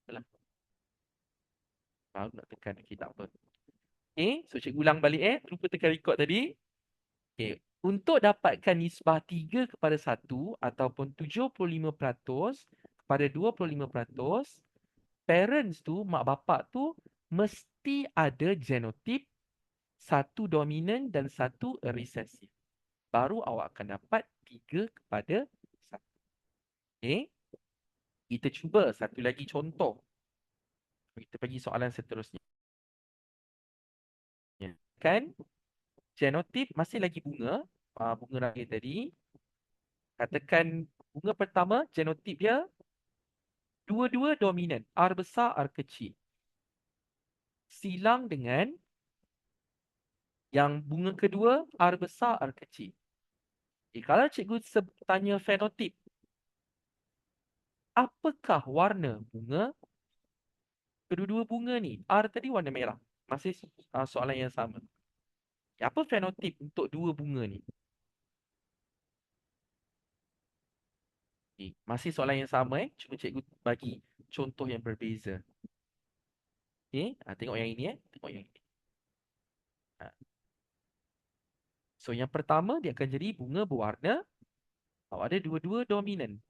Alah, baru nak tekan. Okay, tak apa. Okay, so cikgu ulang balik Lupa tekan record tadi. Okay. Untuk dapatkan nisbah 3:1 ataupun 75% kepada 25%, parents tu, mak bapak tu mesti ada genotip, satu dominan dan satu resesif. Baru awak akan dapat 3:1. Okay. Kita cuba satu lagi contoh. Kita pergi soalan seterusnya. Kan genotip masih lagi bunga. Bunga raya tadi. Katakan bunga pertama genotip dia dua-dua dominan. R besar, R kecil. Silang dengan yang bunga kedua R besar, R kecil. Kalau cikgu tanya fenotip, apakah warna bunga kedua-dua bunga ni? R tadi warna merah. Masih soalan yang sama. Apa fenotip untuk dua bunga ni? Masih soalan yang sama Cuma cikgu bagi contoh yang berbeza. Tengok yang ini Tengok yang ini. Ha. So yang pertama dia akan jadi bunga berwarna. Ada dua-dua dominan.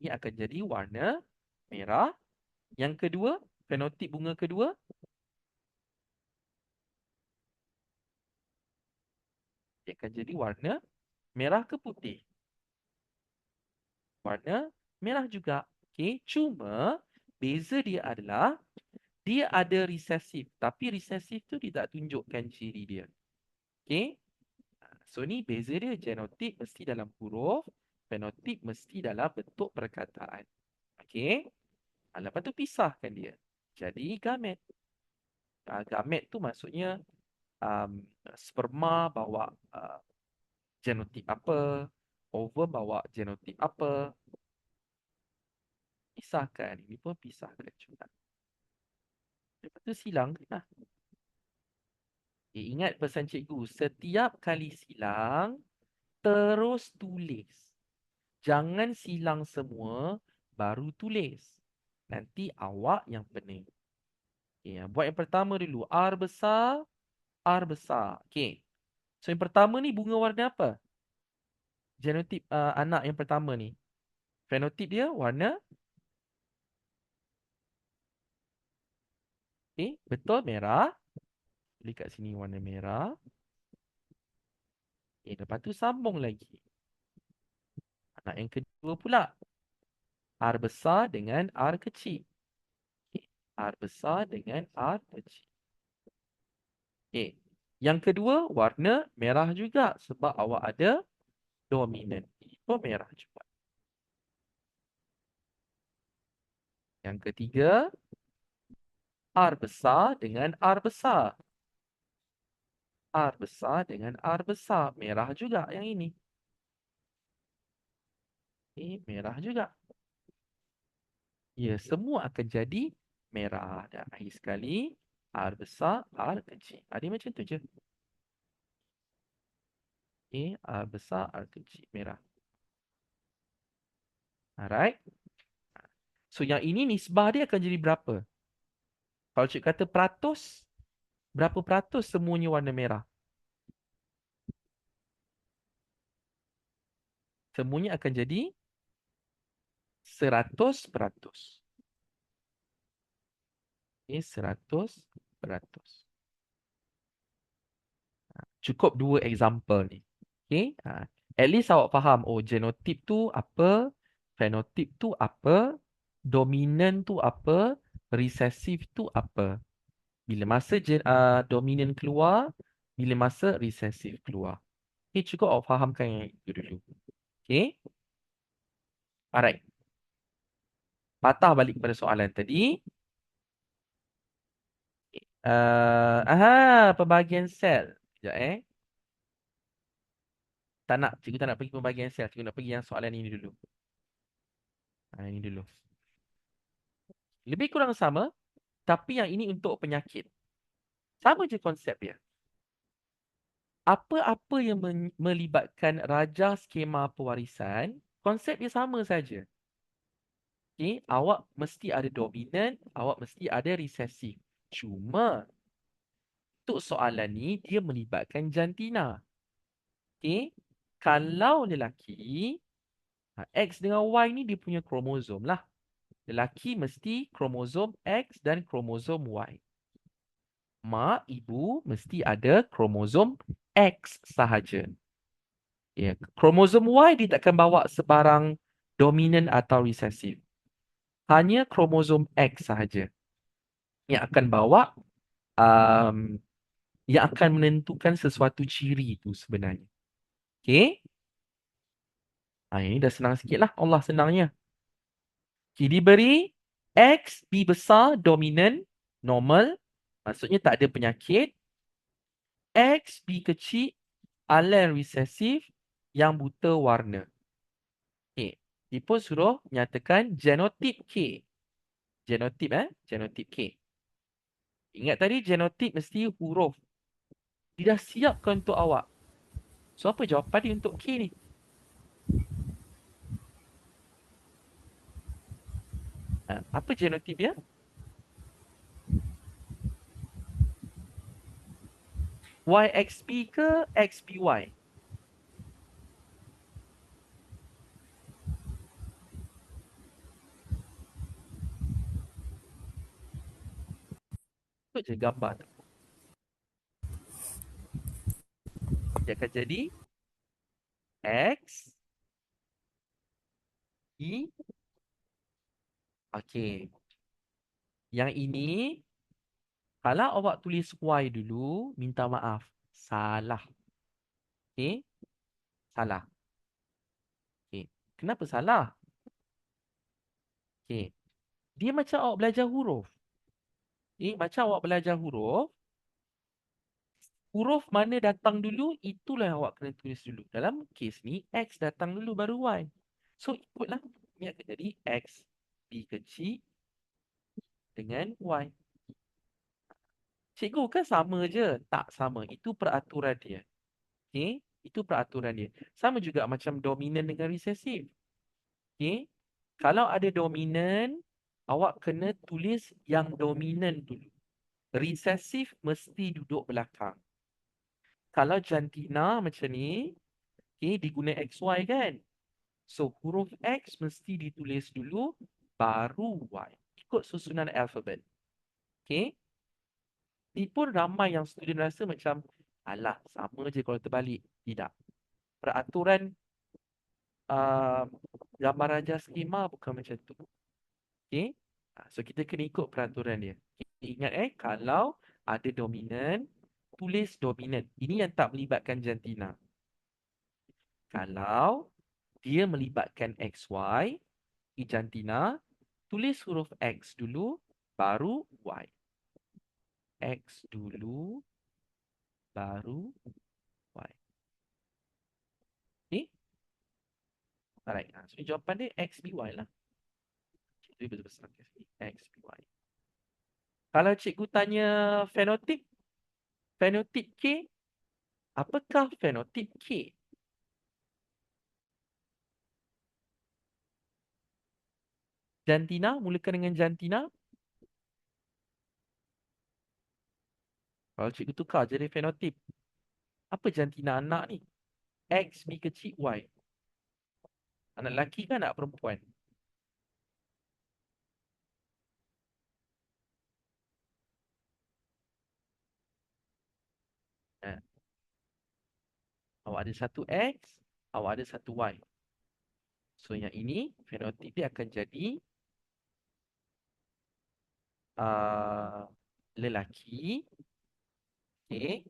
Ini akan jadi warna merah. Yang kedua, fenotip bunga kedua, dia akan jadi warna merah ke putih. Warna merah juga. Cuma beza dia adalah dia ada resesif. Tapi resesif tu dia tak tunjukkan ciri dia. So ni beza dia. Genotip mesti dalam huruf. Fenotip mesti dalam bentuk perkataan. Lepas tu pisahkan dia. Jadi gamet. Gamet tu maksudnya sperma bawa genotip apa, ovum bawa genotip apa. Pisahkan. Ini pun pisahkan juga. Lepas tu silang. Ingat pesan cikgu. Setiap kali silang, terus tulis. Jangan silang semua, baru tulis. Nanti awak yang pening. Buat yang pertama dulu. R besar, R besar. So yang pertama ni bunga warna apa? Genotip anak yang pertama ni. Fenotip dia warna betul merah. Tulis kat sini warna merah. Lepas tu sambung lagi. Anak yang kedua pula. R besar dengan R kecil. R besar dengan R kecil. Yang kedua warna merah juga. Sebab awak ada dominan. Itu merah juga. Yang ketiga. R besar dengan R besar. R besar dengan R besar. Merah juga yang ini. Merah juga. Ya, semua akan jadi merah. Dan akhir sekali, R besar, R kecil. Dia macam tu je. R besar, R kecil. Merah. Alright. So, yang ini nisbah dia akan jadi berapa? Kalau cikgu kata peratus, berapa peratus semuanya warna merah? Semuanya akan jadi 100%. 100%. Cukup dua example ni. At least awak faham. Genotip tu apa? Fenotip tu apa? Dominan tu apa? Resesif tu apa? Bila masa dominan keluar, bila masa resesif keluar. Cukup awak fahamkan yang itu dulu. Alright. Patah balik kepada soalan tadi. Pembahagian sel. Sekejap Tak nak, cikgu tak nak pergi pembahagian sel. Cikgu nak pergi yang soalan ini dulu. Ini dulu. Lebih kurang sama, tapi yang ini untuk penyakit. Sama je konsep dia. Apa-apa yang melibatkan raja skema pewarisan, konsep dia sama saja. Awak mesti ada dominan, awak mesti ada resesif. Cuma, untuk soalan ni, dia melibatkan jantina. Kalau lelaki, X dengan Y ni dia punya kromosom lah. Lelaki mesti kromosom X dan kromosom Y. Mak, ibu mesti ada kromosom X sahaja. Kromosom Y dia takkan bawa sebarang dominan atau resesif. Hanya kromosom X sahaja yang akan bawa yang akan menentukan sesuatu ciri itu sebenarnya. Ini dah senang sikit lah. Allah senangnya. Diberi X, B besar, dominan, normal. Maksudnya tak ada penyakit. X, B kecil, alen resesif yang buta warna. Dia pun suruh nyatakan genotip K. Genotip K. Ingat tadi genotip mesti huruf. Dia dah siapkan untuk awak. So apa jawapan dia untuk K ni? Apa genotip dia? YXB ke XBY? Ikut je gambar tu. Dia akan jadi X, E. Okey. Yang ini, kalau awak tulis Y dulu, minta maaf. Salah. Okey? Salah. Okey. Kenapa salah? Okey. Dia macam awak belajar huruf. Macam awak belajar huruf, huruf mana datang dulu, itulah yang awak kena tulis dulu. Dalam kes ni, X datang dulu baru Y. So, ikutlah. Ini akan jadi X B kecil dengan Y. Cikgu kan sama je? Tak sama. Itu peraturan dia. Okey? Itu peraturan dia. Sama juga macam dominan dengan resesif. Okey? Kalau ada dominan, awak kena tulis yang dominan dulu. Resesif mesti duduk belakang. Kalau jantina macam ni, okey, diguna XY kan? So, huruf X mesti ditulis dulu, baru Y. Ikut susunan alfabet. Okey? Ini pun ramai yang student rasa macam, alah, sama je kalau terbalik. Tidak. Peraturan uh, gambar raja skema bukan macam tu. Okey? So, kita kena ikut peraturan dia. Okay? Ingat kalau ada dominan, tulis dominan. Ini yang tak melibatkan jantina. Kalau dia melibatkan XY, jantina, tulis huruf X dulu, baru Y. X dulu, baru Y. Okay? Alright. So, jawapan dia XBY lah. Itu besar-besar. XBY. Kalau cikgu tanya fenotip, fenotip K, apakah fenotip K? Jantina, mulakan dengan jantina. Kalau cikgu tukar jadi fenotip. Apa jantina anak ni? X, B kecil, Y. Anak lelaki kan anak perempuan? Ha. Awak ada satu X, awak ada satu Y. So yang ini, fenotip dia akan jadi lelaki. Okay.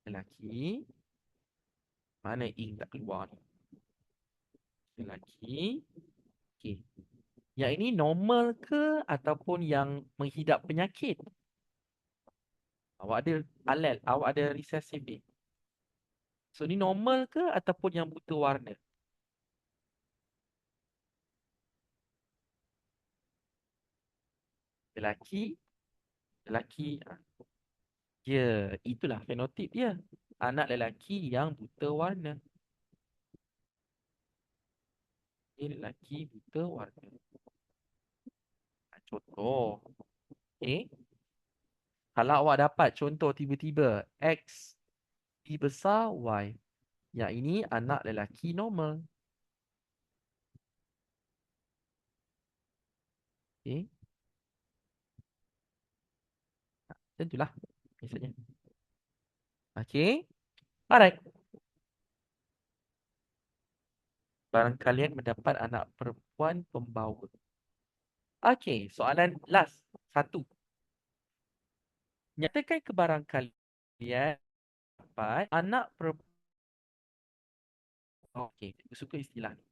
Lelaki. Mana ink tak keluar ni? Lelaki. Okay. Yang ini normal ke ataupun yang menghidap penyakit? Awak ada alel, awak ada recessive ni. So ni normal ke ataupun yang buta warna? Lelaki. Lelaki. Ya, itulah fenotip dia. Anak lelaki yang buta warna. Lelaki buta warna. Contoh. Okay. Kalau awak dapat contoh tiba-tiba X B besar Y. Yang ini anak lelaki normal. Okay. Tentulah. Misalnya. Okay. Alright. Barang kalian mendapat anak perempuan pembawa. Okay. Soalan last. Satu. Nyatakan kebarang kalian dapat anak perempuan. Okay. Aku suka istilah ni.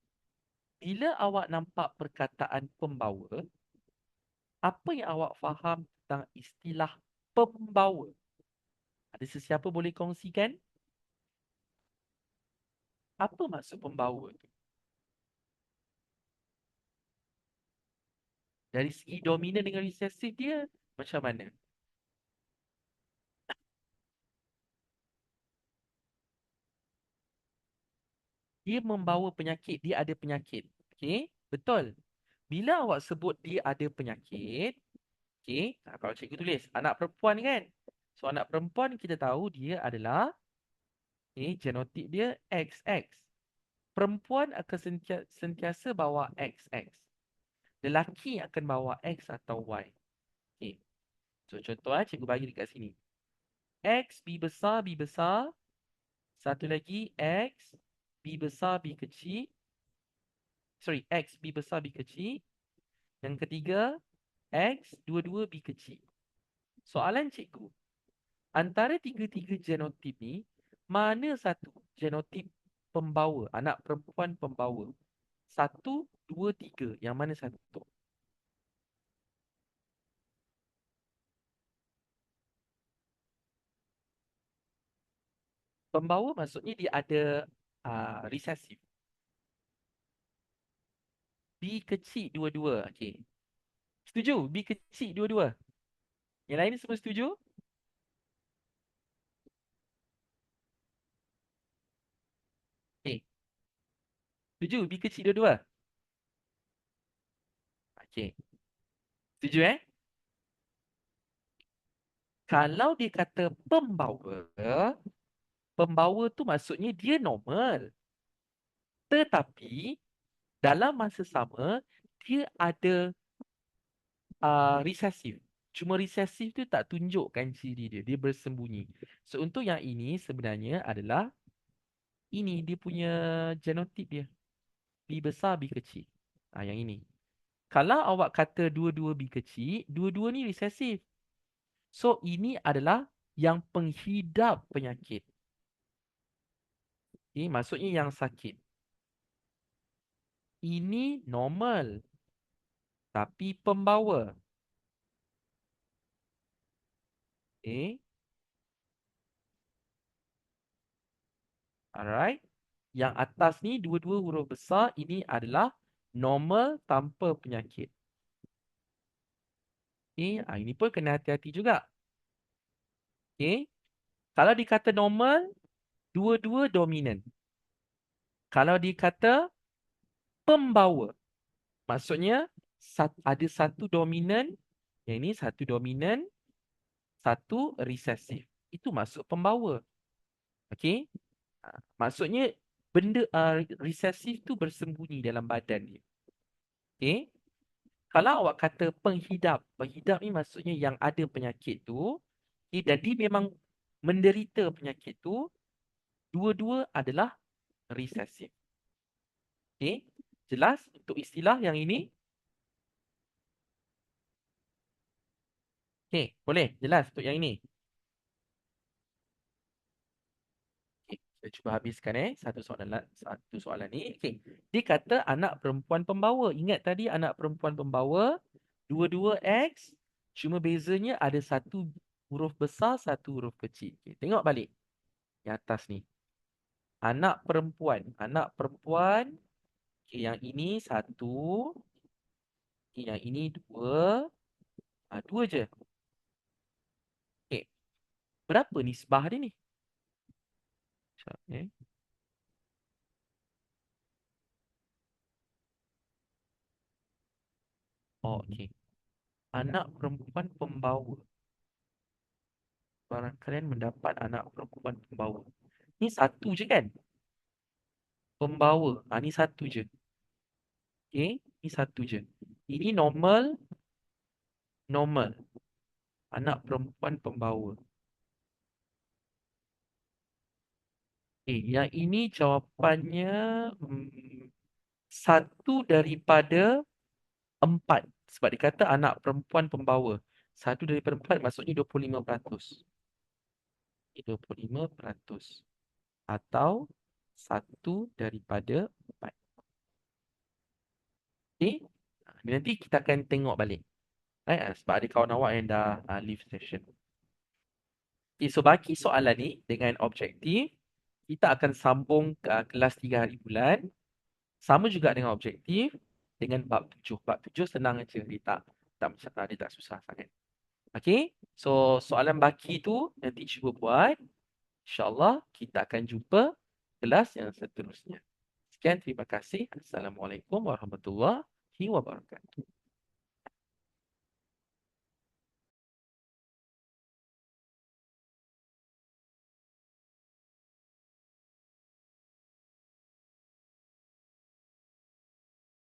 Bila awak nampak perkataan pembawa, apa yang awak faham tentang istilah pembawa? Ada sesiapa boleh kongsikan? Apa maksud pembawa tu? Dari segi dominan dengan resesif dia, macam mana? Dia membawa penyakit, dia ada penyakit. Okey, betul. Bila awak sebut dia ada penyakit, okey, kalau cikgu tulis anak perempuan kan. So anak perempuan kita tahu dia adalah genotip dia XX. Perempuan akan sentiasa bawa XX. Lelaki akan bawa X atau Y. Okey. So contoh cikgu bagi dekat sini. X B besar B besar. Satu lagi X B besar B kecil. Sorry, X B besar B kecil. Yang ketiga X dua-dua B kecil. Soalan cikgu, antara tiga-tiga genotip ni, mana satu genotip pembawa, anak perempuan pembawa? Satu, dua, tiga. Yang mana satu? Pembawa maksudnya dia ada resesif. B kecil dua-dua. Okey. Setuju? B kecil dua-dua. Yang lain semua setuju? Okey. Setuju? B kecil dua-dua. Okey. Setuju Kalau dia kata pembawa, pembawa tu maksudnya dia normal. Tetapi dalam masa sama dia ada resesif. Cuma resesif tu tak tunjukkan ciri dia, dia bersembunyi. So untuk yang ini sebenarnya adalah ini dia punya genotip dia. B besar B kecil. Yang ini. Kalau awak kata dua-dua B kecil, dua-dua ni resesif. So ini adalah yang penghidap penyakit. Ini maksudnya yang sakit. Ini normal. Tapi pembawa. Okay. Alright. Yang atas ni dua-dua huruf besar. Ini adalah normal tanpa penyakit. Okay. Ini pun kena hati-hati juga. Okay. Kalau dikata normal, dua-dua dominan. Kalau dikata pembawa, maksudnya ada satu dominan. Yang ini satu dominan, satu resesif. Itu maksud pembawa. Okay. Maksudnya benda resesif tu bersembunyi dalam badan dia. Okay. Kalau awak kata penghidap, penghidap ni maksudnya yang ada penyakit tu, dan dia memang menderita penyakit tu, dua-dua adalah resesif. Okay. Jelas untuk istilah yang ini? Okay. Boleh? Jelas untuk yang ini? Okay. Saya cuba habiskan satu soalan ni. Okay. Dia kata anak perempuan pembawa. Ingat tadi anak perempuan pembawa, dua-dua X, cuma bezanya ada satu huruf besar, satu huruf kecil. Okay. Tengok balik. Yang atas ni. Anak perempuan. Anak perempuan. Okay, yang ini satu. Okay, yang ini dua. Dua je. Okay. Berapa nisbah dia ni? Okay. Oh, okay. Anak perempuan pembawa. Barang kalian mendapat anak perempuan pembawa. Ni satu je kan? Pembawa. Ni satu je. Okay. Ni satu je. Ini normal. Normal. Anak perempuan pembawa. Yang ini jawapannya satu daripada empat. Sebab dia kata anak perempuan pembawa. Satu daripada empat maksudnya 25%. 25%. Atau satu daripada empat. Okay. Nanti kita akan tengok balik. Sebab ada kawan awak yang dah leave session. Okay, so bagi soalan ni dengan objektif, kita akan sambung ke kelas 3 hari bulan. Sama juga dengan objektif dengan bab 7. Bab 7 senang aja. Dia tak susah sangat. Okay. So soalan baki tu nanti cuba buat. InsyaAllah kita akan jumpa kelas yang seterusnya. Sekian, terima kasih. Assalamualaikum warahmatullahi wabarakatuh.